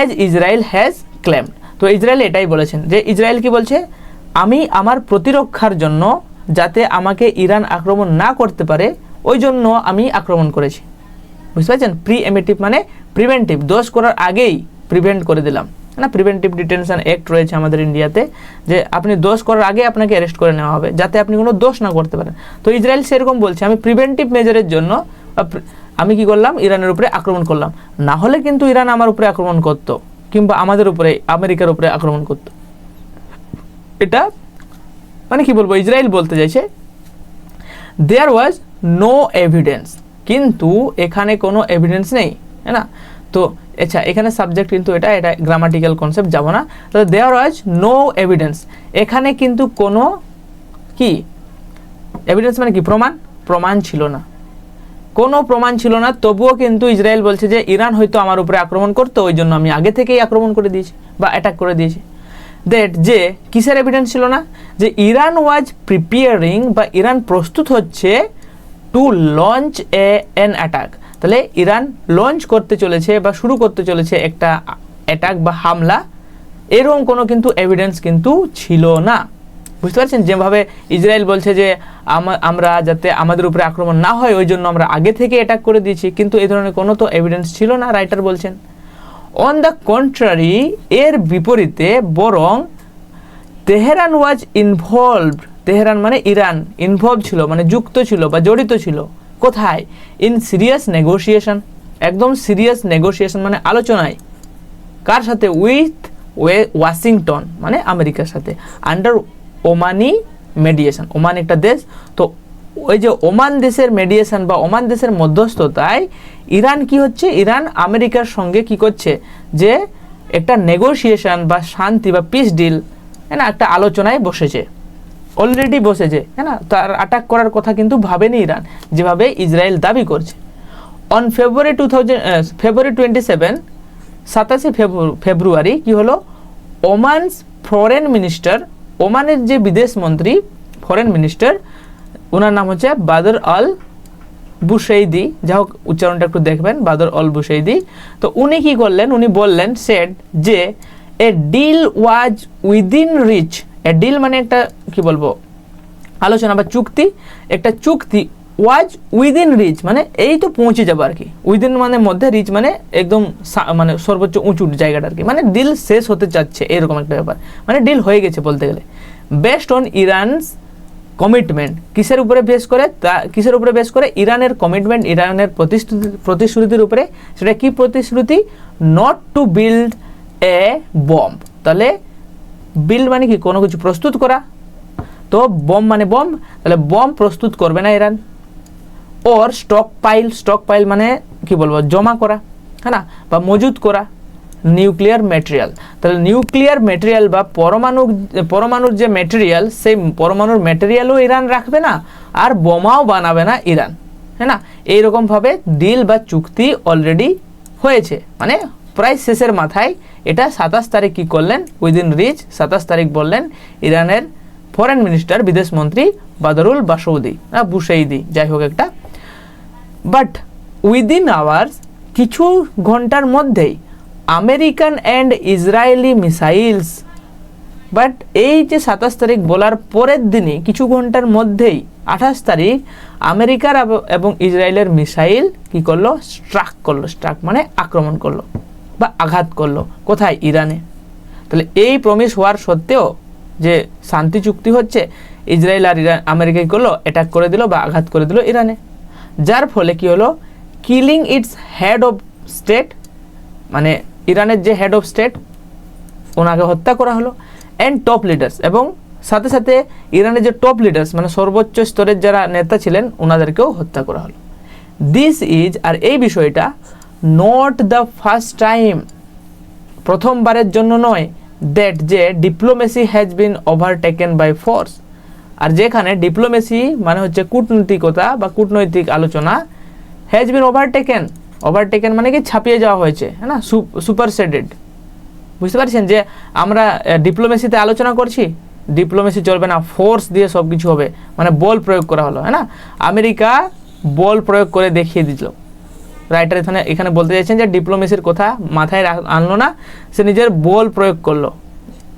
Speaker 1: এজ ইসরায়েল হ্যাজ ক্লেমড, তো ইসরায়েল এটাই বলেছেন, যে ইসরায়েল কি বলছে, আমি আমার প্রতিরক্ষার জন্য, যাতে আমাকে ইরান আক্রমণ না করতে পারে, ওই জন্য আমি আক্রমণ করেছি, বুঝতে পারছেন। প্রিএমিটিভ মানে প্রিভেন্টিভ, দোষ করার আগেই প্রিভেন্ট করে দিলাম, না। প্রিভেন্টিভ ডিটেনশন অ্যাক্ট রয়েছে আমাদের ইন্ডিয়াতে, যে আপনি দোষ করার আগে আপনাকে অ্যারেস্ট করে নেওয়া হবে, যাতে আপনি কোনো দোষ না করতে পারেন। তো ইসরায়েল সেরকম বলছে, আমি প্রিভেন্টিভ মেজারের জন্য আমি কি করলাম, ইরানের উপরে আক্রমণ করলাম, না হলে কিন্তু ইরান আমার উপরে আক্রমণ করতো, কিংবা আমাদের উপরে, আমেরিকার উপরে আক্রমণ করতো। এটা মানে কি বলবো, ইসরায়েল বলতে চাইছে দেয়ার ওয়াজ নো এভিডেন্স, কিন্তু এখানে কোনো এভিডেন্স নেই, হ্যাঁ না। তো আচ্ছা, এখানে সাবজেক্ট কিন্তু এটা গ্রামাটিক্যাল কনসেপ্ট যাব না। তো দেয়ার ওয়াজ নো এভিডেন্স, এখানে কিন্তু কোনো কি এভিডেন্স মানে কি, প্রমাণ ছিল না, কোনো প্রমাণ ছিল না। তবুও কিন্তু ইসরায়েল বলছে যে ইরান হয়তো আমার উপরে আক্রমণ করতো, ওই জন্য আমি আগে থেকেই আক্রমণ করে দিয়েছি বা অ্যাটাক করে দিয়েছি। দ্যাট, যে কিসের এভিডেন্স ছিল না, যে ইরান ওয়াজ প্রিপেয়ারিং, বা ইরান প্রস্তুত হচ্ছে টু লঞ্চ এন অ্যাটাক। তাহলে ইরান লঞ্চ করতে চলেছে বা শুরু করতে চলেছে একটা অ্যাটাক বা হামলা, এরকম কোনো কিন্তু এভিডেন্স কিন্তু ছিল না, বুঝতে পারছেন। যেভাবে ইসরায়েল বলছে যে আমরা যাতে আমাদের উপরে আক্রমণ না হয় ওই জন্য আমরা আগে থেকে অ্যাটাক করে দিয়েছি, কিন্তু এই ধরনের কোনো তো এভিডেন্স ছিল না, রাইটার বলছেন। অন দ্য কন্ট্রারি, এর বিপরীতে বরং তেহরান ওয়াজ ইনভলভড, তেহরান মানে ইরান, ইনভলভ ছিল মানে যুক্ত ছিল বা জড়িত ছিল, কোথায়, ইন সিরিয়াস নেগোসিয়েশন, একদম সিরিয়াস নেগোসিয়েশন মানে আলোচনায়, কার সাথে, উইথ ওয়াশিংটন মানে আমেরিকার সাথে, আন্ডার ওমানি মেডিয়েশন, ওমান একটা দেশ, তো ওই যে ওমান দেশের মেডিয়েশন বা ওমান দেশের মধ্যস্থতায় ইরান কি হচ্ছে, ইরান আমেরিকার সঙ্গে কি করছে, যে একটা নেগোসিয়েশন বা শান্তি বা পিস ডিল, হ্যাঁ না, একটা আলোচনায় বসেছে, অলরেডি বসেছে, হ্যাঁ না। তার অ্যাটাক করার কথা কিন্তু ভাবেনি ইরান, যেভাবে ইসরায়েল দাবি করছে। অন ফেব্রুয়ারি 27, 27 ফেব্রুয়ারি কি হলো, ওমানস ফরেন মিনিস্টার, ওমানের যে বিদেশ মন্ত্রী, ফরেন মিনিস্টার, ওনার নাম হচ্ছে বাদর আল বুশাইদি, যা হোক উচ্চারণটা একটু দেখবেন, বাদর আল বুশাইদি। তো উনি কি করলেন, উনি বললেন সেড যে a deal was within reach, a deal মানে একটা কি বলবো আলোচনা বা চুক্তি, একটা চুক্তি, ওয়াজ উইদিন রিচ মানে এই তো পৌঁছে যাবো আর কি, উইদিন মানে মধ্যে, রিচ মানে একদম মানে সর্বোচ্চ উঁচু জায়গাটা আর কি, মানে ডিল শেষ হতে চাচ্ছে এরকম একটা ব্যাপার, মানে ডিল হয়ে গেছে বলতে গেলে। বেস্ট অন ইরানস কমিটমেন্ট, কিসের উপরে বেস করে, ইরানের কমিটমেন্ট, ইরানের প্রতিশ্রুতির উপরে। সেটা কি প্রতিশ্রুতি, not to build a bomb. তাহলে বিল্ড মানে কি, কোনো কিছু প্রস্তুত করা, তো বম্ব মানে বম্ব, তাহলে বম্ব প্রস্তুত করবে না ইরান। ওর স্টক পাইল মানে কি বলবো, জমা করা, হ্যাঁ না, বা মজুত করা নিউক্লিয়ার ম্যাটেরিয়াল। তাহলে নিউক্লিয়ার ম্যাটেরিয়াল বা পরমাণুর যে ম্যাটেরিয়াল, সেই পরমাণুর ম্যাটেরিয়ালও ইরান রাখবে না, আর বোমাও বানাবে না ইরান, হ্যাঁ না। এইরকমভাবে ডিল বা চুক্তি অলরেডি হয়েছে, মানে প্রায় শেষের মাথায়। এটা 27 তারিখ কি করলেন, উইদিন রিচ, 27 তারিখ বললেন ইরানের ফরেন মিনিস্টার, বিদেশ মন্ত্রী বাদরুল বুশাইদি, যাই হোক একটা। বাট উইদিন আওয়ার্স, কিছু ঘন্টার মধ্যেই American and Israeli missiles, but এই যে 27 তারিখ বলার পরের দিনই, কিছু ঘন্টার মধ্যেই 28 তারিখ আমেরিকার এবং ইসরায়েলের মিসাইল কি করলো, স্ট্রাক মানে আক্রমণ করলো বা আঘাত করলো, কোথায়, ইরানে। তাহলে এই প্রমিস হওয়ার সত্ত্বেও যে শান্তি চুক্তি হচ্ছে, ইসরায়েল আর ইরান, আমেরিকা কি করলো, অ্যাটাক করে দিল বা আঘাত করে দিল ইরানে, যার ফলে কি হলো, killing it's head of state, মানে ইরানের যে হেড অফ স্টেট ওনাকে হত্যা করা হলো, অ্যান্ড টপ লিডার্স, এবং সাথে সাথে ইরানের যে টপ লিডার্স মানে সর্বোচ্চ স্তরের যারা নেতা ছিলেন ওনাদেরকেও হত্যা করা হলো। দিস ইজ, আর এই বিষয়টা নট দ্য ফার্স্ট টাইম, প্রথমবারের জন্য নয়, দ্যাট যে diplomacy has been overtaken by force, আর যেখানে ডিপ্লোমেসি মানে হচ্ছে কূটনৈতিকতা বা কূটনৈতিক আলোচনা, হ্যাজ বিন ওভারটেকেন মানে কি ছাপিয়ে যাওয়া হয়েছে, হ্যাঁ না, সুপারসেডেড। বুঝতে পারছেন যে আমরা ডিপ্লোমেসিতে আলোচনা করছি, ডিপ্লোমেসি চলবে না, ফোর্স দিয়ে সব কিছু হবে, মানে বল প্রয়োগ করা হলো, হ্যাঁ না। আমেরিকা বল প্রয়োগ করে দেখিয়ে দিল। রাইটার এখানে বলতে চাইছেন যে ডিপ্লোমেসির কথা মাথায় আনলো না, সে নিজের বল প্রয়োগ করলো,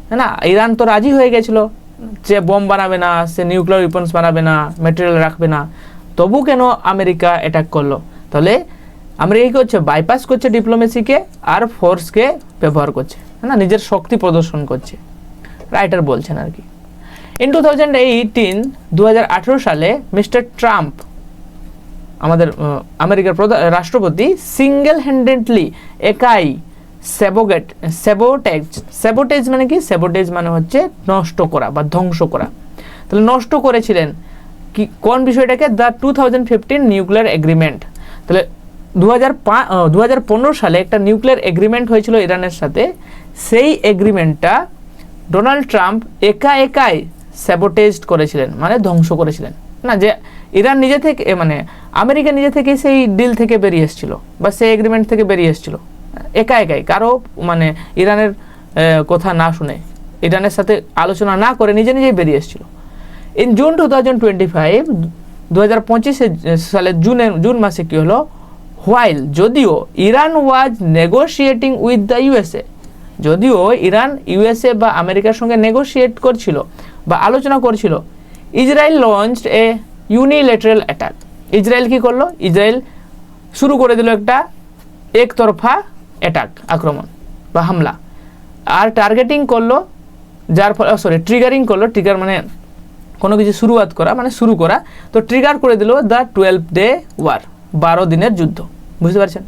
Speaker 1: হ্যাঁ না। ইরান তো রাজি হয়ে গেছিলো যে বোম বানাবে না, সে নিউক্লিয়ার ওয়েপন্স বানাবে না, ম্যাটেরিয়াল রাখবে না, তবু কেন আমেরিকা অ্যাটাক করলো? তাহলে আমেরিকা কি করছে, বাইপাস করছে ডিপ্লোমেসিকে আর ফোর্সকে ব্যবহার করছে, হ্যাঁ না, নিজের শক্তি প্রদর্শন করছে, রাইটার বলছেন আর কি। ইন 2018 সালে মিস্টার ট্রাম্প, আমাদের আমেরিকার রাষ্ট্রপতি, সিঙ্গেল হ্যান্ডেডলি একাই স্যাবোটেজ মানে কি, স্যাবোটেজ মানে হচ্ছে নষ্ট করা বা ধ্বংস করা। তাহলে নষ্ট করেছিলেন কি, কোন বিষয়টাকে, দ্য 2015 নিউক্লিয়ার এগ্রিমেন্ট। তাহলে 2015 সালে একটা নিউক্লিয়ার এগ্রিমেন্ট হয়েছিল ইরানের সাথে, সেই এগ্রিমেন্টটা ডোনাল্ড ট্রাম্প একাই স্যাবোটেজ করেছিলেন, মানে ধ্বংস করেছিলেন না, যে ইরান নিজে থেকে মানে আমেরিকা নিজে থেকে সেই ডিল থেকে বেরিয়ে এসেছিল বা সেই এগ্রিমেন্ট থেকে বেরিয়ে এসেছিল একাই, কারো মানে ইরানের কথা না শুনে, ইরানের সাথে আলোচনা না করে নিজেই বেরিয়ে এসেছিল। ইন জুন 2025, 2025 সালের জুন মাসে কি হলো, হোয়াইল, যদিও Iran was negotiating with the USA, যদিও ইরান ইউএসএ বা আমেরিকার সঙ্গে নেগোশিয়েট করছিল বা আলোচনা করছিল, ইসরায়েল লঞ্চড এ ইউনিল্যাটারাল অ্যাটাক। ইসরায়েল কি করলো, ইসরায়েল শুরু করে দিল একটা একতরফা অ্যাটাক, আক্রমণ বা হামলা, আর টার্গেটিং করলো, যার ফলে ট্রিগারিং করলো, ট্রিগার মানে কোনো কিছু শুরুয়াত করা, মানে শুরু করা, তো ট্রিগার করে দিল দ্য 12-day ওয়ার, 12 দিনের যুদ্ধ। বুঝতে পারছেন?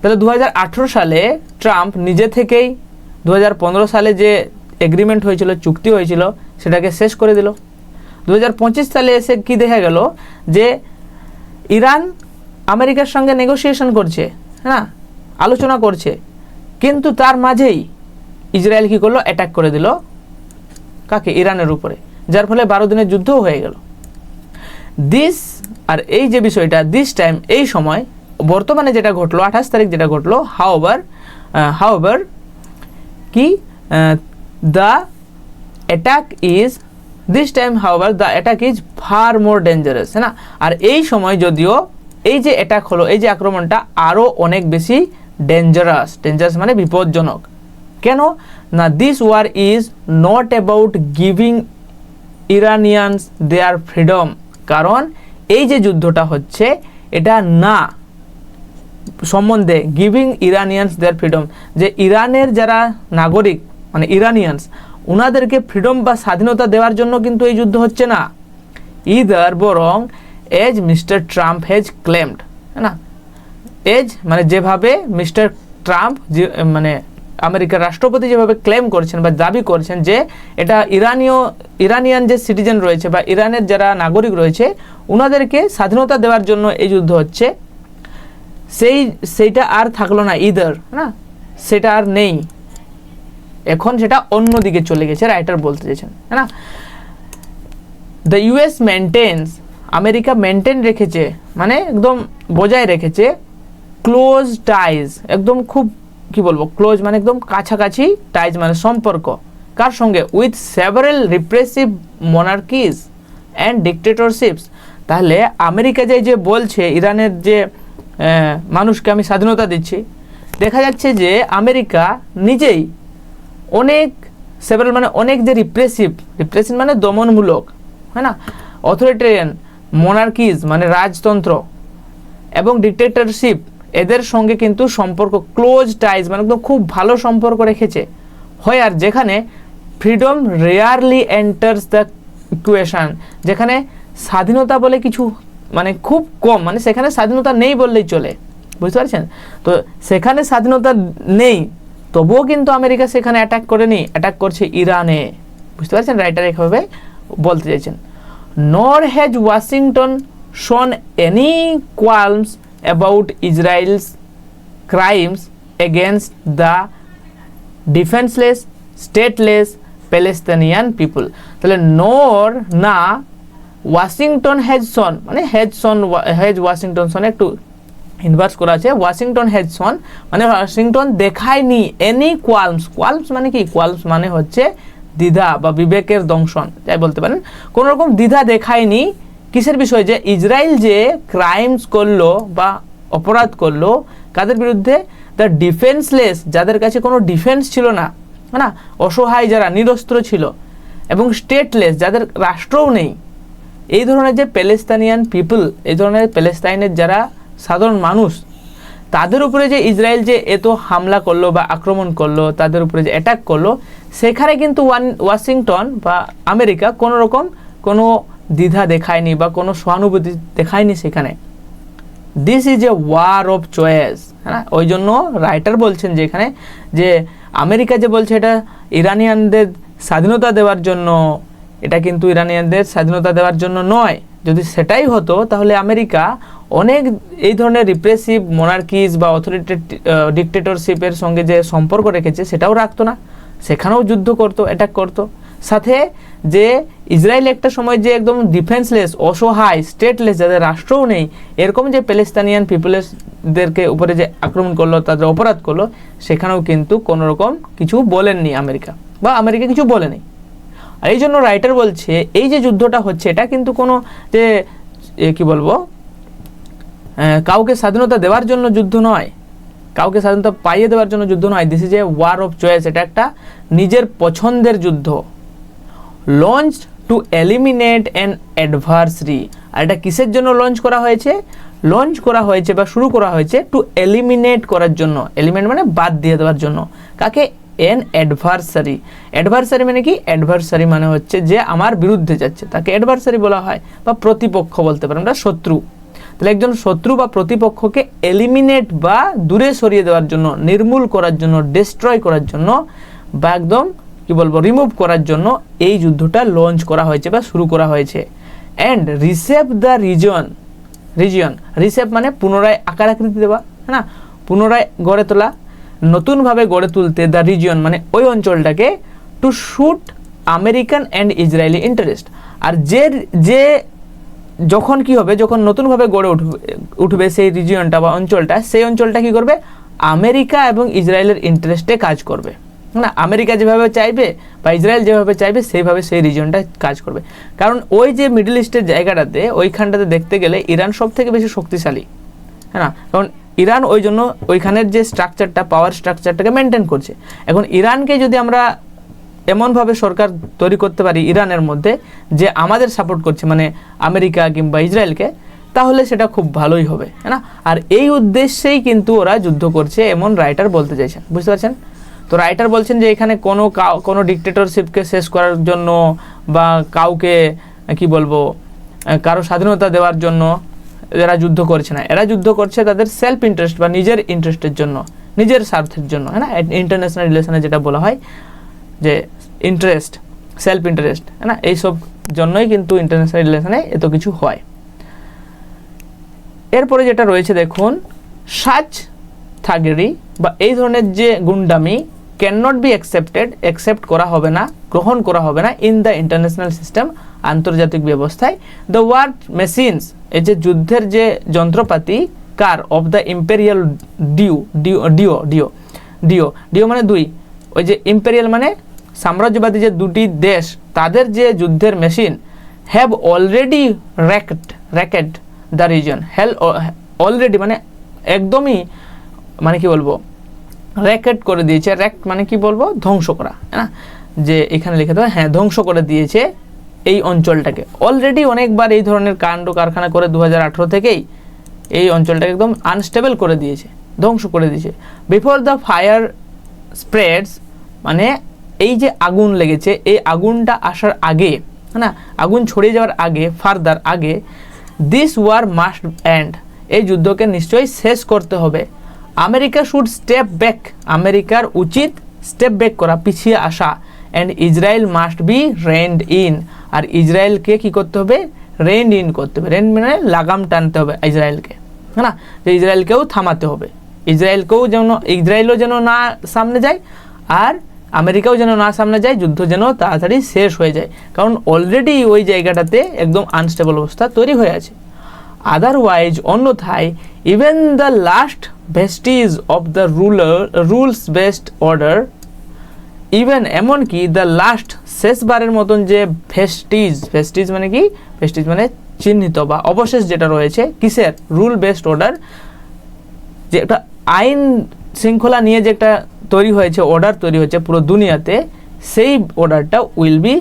Speaker 1: তাহলে 2018 সালে ট্রাম্প নিজে থেকেই 2015 সালে যে এগ্রিমেন্ট হয়েছিল, চুক্তি হয়েছিল, সেটাকে শেষ করে দিল। 2025 সালে এসে কি দেখা গেল যে ইরান আমেরিকার সঙ্গে নেগোসিয়েশন করছে, হ্যাঁ, আলোচনা করছে, কিন্তু তার মাঝেই ইসরায়েল কি করলো, অ্যাটাক করে দিল কাকে, ইরানের উপরে, যার ফলে 12 দিনের যুদ্ধও হয়ে গেল। আর এই যে বিষয়টা, দিস টাইম, এই সময় বর্তমানে যেটা ঘটলো 28 তারিখ যেটা ঘটলো, হাউএভার কি the attack is this time however the attack is far more dangerous, হ্যাঁ না। আর এই সময় যদিও এই যে অ্যাটাক হলো, এই যে আক্রমণটা আরও অনেক বেশি ডেঞ্জারাস মানে বিপজ্জনক। কেন না, this war is not about giving Iranians their freedom, কারণ এই যে যুদ্ধটা হচ্ছে এটা না সম্বন্ধে গিভিং ইরানিয়ানস দেয়ার ফ্রিডম, যে ইরানের যারা নাগরিক মানে ইরানিয়ানস ওনাদেরকে ফ্রিডম বা স্বাধীনতা দেওয়ার জন্য কিন্তু এই যুদ্ধ হচ্ছে না, ইদার বরং as Mister Trump has claimed, হ্যাঁ না, এজ মানে যেভাবে মিস্টার ট্রাম্প মানে আমেরিকার রাষ্ট্রপতি যেভাবে ক্লেম করছেন বা দাবি করছেন যে এটা ইরানিয়ান যে সিটিজেন রয়েছে বা ইরানের যারা নাগরিক রয়েছে ওনাদেরকে স্বাধীনতা দেওয়ার জন্য এই যুদ্ধ হচ্ছে, সেইটা আর থাকলো না ইদার, না সেটা আর নেই, এখন সেটা অন্যদিকে চলে গেছে, রাইটার বলতে চেয়েছেন, হ্যাঁ না। The US maintains, America maintain রেখেছে মানে একদম বজায় রেখেছে ক্লোজ টাইজ, একদম খুব কি বলবো ক্লোজ মানে একদম কাছাকাছি, টাইজ মানে সম্পর্ক, কার সঙ্গে, উইথ সেভারাল রিপ্রেসিভ মনার্কিজ অ্যান্ড ডিক্টেটরশিপস। তাহলে আমেরিকা যে বলছে ইরানের যে মানুষকে আমি স্বাধীনতা দিচ্ছি, দেখা যাচ্ছে যে আমেরিকা নিজেই অনেক সেভারাল মানে অনেক যে রিপ্রেসিভ মানে দমনমূলক, হ্যাঁ না, অথরিটেরিয়ান মনার্কিজ মানে রাজতন্ত্র এবং ডিক্টেটরশিপ এদের সঙ্গে কিন্তু সম্পর্ক ক্লোজ টাইজ মানে একদম খুব ভালো সম্পর্ক রেখেছে হয়, আর যেখানে freedom rarely enters the equation, যেখানে স্বাধীনতা বলে কিছু মানে খুব কম, মানে সেখানে স্বাধীনতা নেই বললেই চলে, বুঝতে পারছেন। তো সেখানে স্বাধীনতা নেই তবুও কিন্তু আমেরিকা সেখানে অ্যাটাক করেনি, অ্যাটাক করছে ইরানে, বুঝতে পারছেন, রাইটার এভাবে বলতে চাইছেন। Nor has Washington shown any qualms about Israel's crimes against the defenceless stateless Palestinian people. তাহলে নর না ওয়াশিংটন হ্যাজ শন মানে হ্যাজ ওয়াশিংটন শন একটু ইনভার্স করা আছে, ওয়াশিংটন হ্যাজ শন মানে ওয়াশিংটন দেখায়নি এনি কোয়ালমস মানে কি, কোয়ালমস মানে হচ্ছে দ্বিধা বা বিবেকের দংশন যাই বলতে পারেন, কোনো রকম দ্বিধা দেখায়নি কিসের বিষয়ে, যে ইসরায়েল যে ক্রাইমস করলো বা অপরাধ করলো কাদের বিরুদ্ধে, দ্য ডিফেন্সলেস যাদের কাছে কোনো ডিফেন্স ছিল না, না অসহায় যারা নিরস্ত্র ছিল, এবং স্টেটলেস যাদের রাষ্ট্রও নেই, এই ধরনের যে প্যালেস্তানিয়ান পিপল, এই ধরনের প্যালেস্তাইনের যারা সাধারণ মানুষ তাদের উপরে যে ইসরায়েল যে এত হামলা করলো বা আক্রমণ করলো, তাদের উপরে যে অ্যাটাক করলো, সেখানে কিন্তু ওয়াশিংটন বা আমেরিকা কোনো রকম কোনো দ্বিধা দেখায়নি বা কোনো সহানুভূতি দেখায়নি সেখানে। This is a war of choice, হ্যাঁ, ওই জন্য রাইটার বলছেন যে এখানে যে আমেরিকা যে বলছে এটা ইরানিয়ানদের স্বাধীনতা দেওয়ার জন্য, এটা কিন্তু ইরানিয়ানদের স্বাধীনতা দেওয়ার জন্য নয়, যদি সেটাই হতো তাহলে আমেরিকা অনেক এই ধরনের রিপ্রেসিভ মনার্কিজ বা ডিক্টেটরশিপের সঙ্গে যে সম্পর্ক রেখেছে সেটাও রাখতো না, সেখানেও যুদ্ধ করতো, অ্যাটাক করতো। সাথে যে ইসরায়েল একটা সময় যে একদম ডিফেন্সলেস অসহায় স্টেটলেস যাদের রাষ্ট্রও নেই এরকম যে প্যালেস্তানিয়ান পিপলসদেরকে উপরে যে আক্রমণ করলো, তাদের অপরাধ করলো, সেখানেও কিন্তু কোনো রকম কিছু বলেননি আমেরিকা, বা আমেরিকা কিছু বলেনি। আর এই জন্য রাইটার বলছে এই যে যুদ্ধটা হচ্ছে এটা কিন্তু কোনো যে কি বলবো কাউকে স্বাধীনতা দেওয়ার জন্য যুদ্ধ নয়, কাউকে স্বাধীনতা পাইয়ে দেওয়ার জন্য যুদ্ধ নয়, this is a war of choice, এটা একটা নিজের পছন্দের যুদ্ধ। Launch to eliminate an adversary, আর এটা কিসের জন্য লঞ্চ করা হয়েছে, লঞ্চ করা হয়েছে বা শুরু করা হয়েছে টু এলিমিনেট করার জন্য, এলিমিনেট মানে বাদ দিয়ে দেওয়ার জন্য, কাকে, এন অ্যাডভার্সারি। অ্যাডভার্সারি মানে কি, অ্যাডভার্সারি মানে হচ্ছে যে আমার বিরুদ্ধে যাচ্ছে তাকে অ্যাডভার্সারি বলা হয়, বা প্রতিপক্ষ বলতে পারেন, আমরা শত্রু। তাহলে একজন শত্রু বা প্রতিপক্ষকে এলিমিনেট বা দূরে সরিয়ে দেওয়ার জন্য, নির্মূল করার জন্য, ডিস্ট্রয় করার জন্য বা একদম কি বলবো রিমুভ করার জন্য এই যুদ্ধটা লঞ্চ করা হয়েছে বা শুরু করা হয়েছে। And Recep the region, Recep মানে পুনরায় আকার আকৃতি দেওয়া, হ্যাঁ না, পুনরায় গড়ে তোলা, নতুনভাবে গড়ে তুলতে, দ্য রিজিয়ন মানে ওই অঞ্চলটাকে, to suit American and Israeli interest. আর যে যখন কি হবে, যখন নতুনভাবে গড়ে উঠবে সেই রিজিয়নটা বা অঞ্চলটা, সেই অঞ্চলটা কি করবে, আমেরিকা এবং ইসরায়েলের ইন্টারেস্টে কাজ করবে না। আমেরিকা যেভাবে চাইবে বা ইসরায়েল যেভাবে চাইবে সেইভাবে সেই রিজিয়নটা কাজ করবে। কারণ ওই যে মিডল ইস্টের জায়গাটাতে, ওইখানটাতে দেখতে গেলে ইরান সব থেকে বেশি শক্তিশালী, হ্যাঁ না। কারণ ইরান ওই জন্য ওইখানের যে স্ট্রাকচারটা, পাওয়ার স্ট্রাকচারটাকে মেনটেন করছে। এখন ইরানকে যদি আমরা এমনভাবে সরকার তৈরি করতে পারি ইরানের মধ্যে যে আমাদের সাপোর্ট করছে, মানে আমেরিকা কিংবা ইসরায়েলকে, তাহলে সেটা খুব ভালোই হবে, হ্যাঁ না। আর এই উদ্দেশ্যেই কিন্তু ওরা যুদ্ধ করছে, এমন রাইটার বলতে চাইছেন, বুঝতে পারছেন। তো রাইটার বলছেন যে এখানে কোনো ডিক্টেটরশিপকে শেষ করার জন্য বা কাউকে কি বলবো, কারো স্বাধীনতা দেওয়ার জন্য এরা যুদ্ধ করছে না। এরা যুদ্ধ করছে তাদের সেলফ ইন্টারেস্ট বা নিজের ইন্টারেস্টের জন্য, নিজের স্বার্থের জন্য, হ্যাঁ না। ইন্টারন্যাশনাল রিলেশনে যেটা বলা হয় যে ইন্টারেস্ট, সেলফ ইন্টারেস্ট, হ্যাঁ না, এইসব জন্যই কিন্তু ইন্টারন্যাশনাল রিলেশনে এত কিছু হয়। এরপরে যেটা রয়েছে দেখুন, সাজ থাগেরি বা এই ধরনের যে গুন্ডামি ক্যান নট বি অ্যাকসেপ্ট করা হবে না, গ্রহণ করা হবে না ইন দ্য ইন্টারন্যাশনাল সিস্টেম, আন্তর্জাতিক ব্যবস্থায়। দ্য ওয়ার মেশিনস, এই যে যুদ্ধের যে যন্ত্রপাতি কার, অফ দ্য ইম্পেরিয়াল ডিও মানে দুই, ওই যে ইম্পেরিয়াল মানে সাম্রাজ্যবাদী যে দুটি দেশ, তাদের যে যুদ্ধের machine, have already racket the reason, already মানে একদমই, মানে কি বলবো, র্যাকেট করে দিয়েছে। র্যাক্ট মানে কি বলবো, ধ্বংস করা, হ্যাঁ, যে এখানে লিখে দেওয়া, হ্যাঁ, ধ্বংস করে দিয়েছে এই অঞ্চলটাকে। অলরেডি অনেকবার এই ধরনের কাণ্ড কারখানা করে 2018 থেকেই এই অঞ্চলটাকে একদম আনস্টেবল করে দিয়েছে, ধ্বংস করে দিয়েছে। বিফোর দ্য ফায়ার স্প্রেডস, মানে এই যে আগুন লেগেছে, এই আগুনটা আসার আগে, হ্যাঁ না, আগুন ছড়িয়ে যাওয়ার আগে, ফার্দার আগে, দিস ওয়ার মাস্ট এন্ড, এই যুদ্ধকে নিশ্চয়ই শেষ করতে হবে। আমেরিকা শুড স্টেপ ব্যাক, আমেরিকার উচিত স্টেপ ব্যাক করা, পিছিয়ে আসা। And Israel must be reined in, আর ইসরায়েলকে কি করতে হবে, রেইনড ইন করতে হবে। রেইন মানে লাগাম টানতে হবে ইসরায়েলকে, হ্যাঁ না, যে ইসরায়েলকেও থামাতে হবে, ইসরায়েলও যেন না সামনে যায়, আর আমেরিকাও যেন না সামনে যায়, যুদ্ধ যেন তাড়াতাড়ি শেষ হয়ে যায়। কারণ অলরেডি ওই জায়গাটাতে একদম আনস্টেবল অবস্থা তৈরি হয়ে আছে। আদারওয়াইজ, অন্যথায়, even the last Vestige of the rules based order, even এমনকি দ্য লাস্ট, শেষবারের মতন যে ভেস্টিজ মানে কি, ভেস্টিজ মানে চিহ্নিত বা অবশেষ যেটা রয়েছে, কিসের, রুল বেসড অর্ডার, যে একটা আইন শৃঙ্খলা নিয়ে যে একটা তৈরি হয়েছে, অর্ডার তৈরি হয়েছে পুরো দুনিয়াতে, সেই অর্ডারটা will be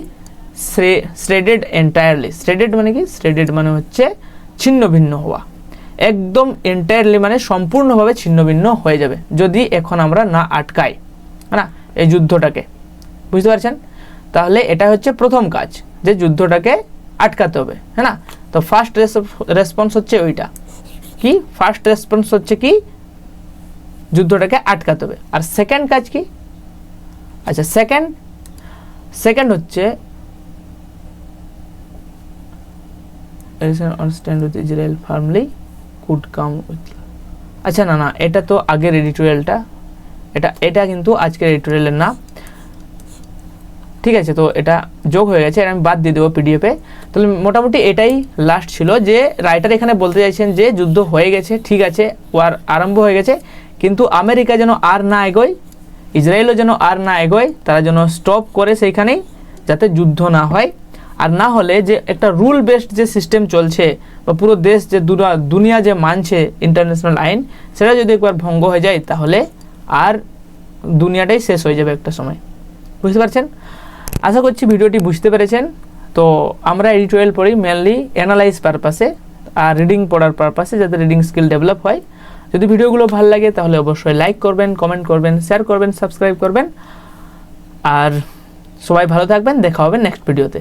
Speaker 1: shredded entirely. Shredded মানে কি, শ্রেডেড মানে হচ্ছে ছিন্ন ভিন্ন হওয়া, একদম এন্টায়ারলি মানে সম্পূর্ণভাবে ছিন্ন ভিন্ন হয়ে যাবে যদি এখন আমরা না আটকাই, না, এই যুদ্ধটাকে, বুঝতে পারছেন। তাহলে এটা হচ্ছে প্রথম কাজ, যে যুদ্ধটাকে আটকাতে হবে, হ্যাঁ না। তো ফার্স্ট রেসপন্স হচ্ছে ওইটা কি, ফার্স্ট রেসপন্স হচ্ছে কি, যুদ্ধটাকে আটকাতে হবে। আর সেকেন্ড কাজ কি, আচ্ছা সেকেন্ড হচ্ছে understand with Israel firmly could come with, আচ্ছা না, এটা তো আগের এডিটোরিয়ালটা, এটা কিন্তু আজকের এডিটোরিয়ালের না, ঠিক আছে। তো এটা যোগ হয়ে গেছে, আমি বাদ দিয়ে দেবো পিডিএফে। তাহলে মোটামুটি এটাই লাস্ট ছিল, যে রাইটার এখানে বলতে চাইছেন যে যুদ্ধ হয়ে গেছে, ঠিক আছে, ওয়ার আরম্ভ হয়ে গেছে, কিন্তু আমেরিকা যেন আর না এগোয়, ইসরায়েলও যেন আর না এগোয়, তারা যেন স্টপ করে সেইখানেই, যাতে যুদ্ধ না হয়। আর না হলে যে একটা রুল বেসড যে সিস্টেম চলছে বা পুরো দেশ যে দুনিয়া যে মানছে ইন্টারন্যাশনাল আইন, সেটা যদি একবার ভঙ্গ হয়ে যায়, তাহলে আর দুনিয়াটাই শেষ হয়ে যাবে একটা সময়, বুঝতে পারছেন। আশা করছি ভিডিওটি বুঝতে পেরেছেন। তো আমরা এডিটোরিয়াল পড়ি মেনলি অ্যানালাইজ পারপাসে আর রিডিং পড়ার পারপাসে, যাতে রিডিং স্কিল ডেভেলপ হয়। যদি ভিডিওগুলো ভালো লাগে তাহলে অবশ্যই লাইক করবেন, কমেন্ট করবেন, শেয়ার করবেন, সাবস্ক্রাইব করবেন। আর সবাই ভালো থাকবেন, দেখা হবে নেক্সট ভিডিওতে।